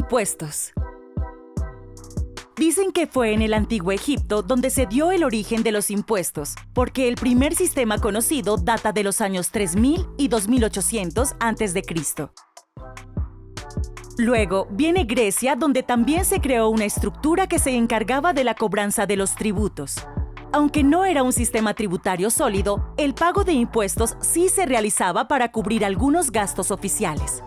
Impuestos. Dicen que fue en el antiguo Egipto donde se dio el origen de los impuestos, porque el primer sistema conocido data de los años 3000 y 2800 a.C. Luego viene Grecia, donde también se creó una estructura que se encargaba de la cobranza de los tributos. Aunque no era un sistema tributario sólido, el pago de impuestos sí se realizaba para cubrir algunos gastos oficiales.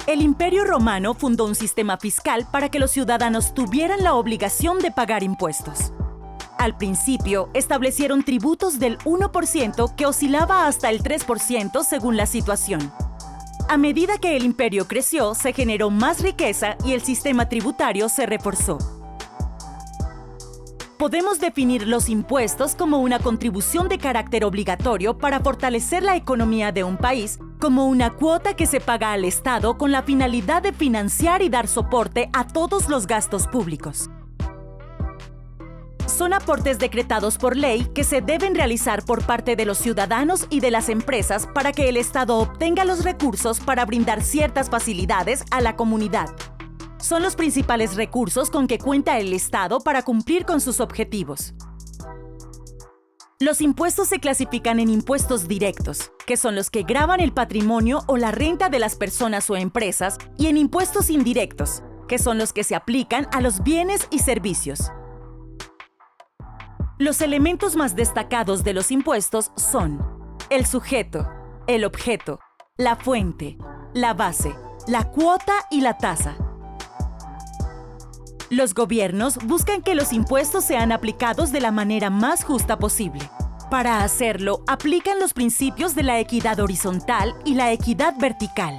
El Imperio Romano fundó un sistema fiscal para que los ciudadanos tuvieran la obligación de pagar impuestos. Al principio, establecieron tributos del 1% que oscilaba hasta el 3% según la situación. A medida que el imperio creció, se generó más riqueza y el sistema tributario se reforzó. Podemos definir los impuestos como una contribución de carácter obligatorio para fortalecer la economía de un país, como una cuota que se paga al Estado con la finalidad de financiar y dar soporte a todos los gastos públicos. Son aportes decretados por ley que se deben realizar por parte de los ciudadanos y de las empresas para que el Estado obtenga los recursos para brindar ciertas facilidades a la comunidad. Son los principales recursos con que cuenta el Estado para cumplir con sus objetivos. Los impuestos se clasifican en impuestos directos, que son los que gravan el patrimonio o la renta de las personas o empresas, y en impuestos indirectos, que son los que se aplican a los bienes y servicios. Los elementos más destacados de los impuestos son el sujeto, el objeto, la fuente, la base, la cuota y la tasa. Los gobiernos buscan que los impuestos sean aplicados de la manera más justa posible. Para hacerlo, aplican los principios de la equidad horizontal y la equidad vertical.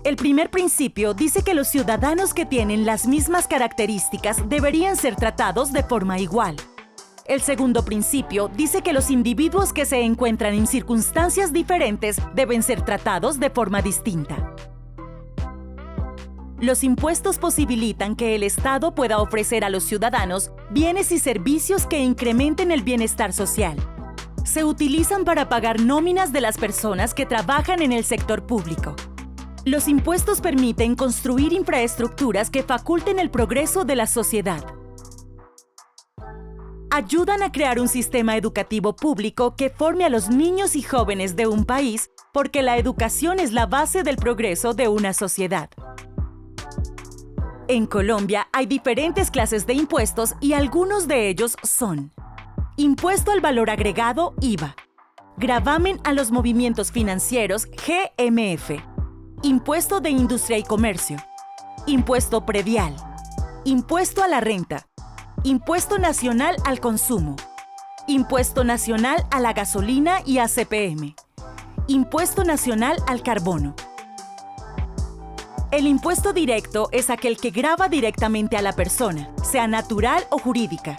El primer principio dice que los ciudadanos que tienen las mismas características deberían ser tratados de forma igual. El segundo principio dice que los individuos que se encuentran en circunstancias diferentes deben ser tratados de forma distinta. Los impuestos posibilitan que el Estado pueda ofrecer a los ciudadanos bienes y servicios que incrementen el bienestar social. Se utilizan para pagar nóminas de las personas que trabajan en el sector público. Los impuestos permiten construir infraestructuras que faculten el progreso de la sociedad. Ayudan a crear un sistema educativo público que forme a los niños y jóvenes de un país, porque la educación es la base del progreso de una sociedad. En Colombia hay diferentes clases de impuestos y algunos de ellos son: Impuesto al Valor Agregado, IVA. Gravamen a los movimientos financieros, GMF. Impuesto de Industria y Comercio. Impuesto Predial. Impuesto a la Renta. Impuesto Nacional al Consumo. Impuesto Nacional a la Gasolina y a CPM. Impuesto Nacional al Carbono. El impuesto directo es aquel que grava directamente a la persona, sea natural o jurídica.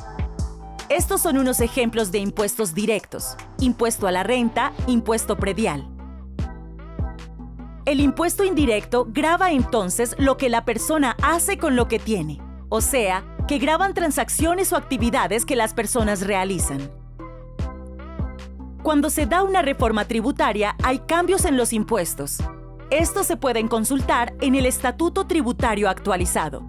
Estos son unos ejemplos de impuestos directos: impuesto a la renta, impuesto predial. El impuesto indirecto grava entonces lo que la persona hace con lo que tiene, o sea, que gravan transacciones o actividades que las personas realizan. Cuando se da una reforma tributaria, hay cambios en los impuestos. Estos se pueden consultar en el Estatuto Tributario actualizado.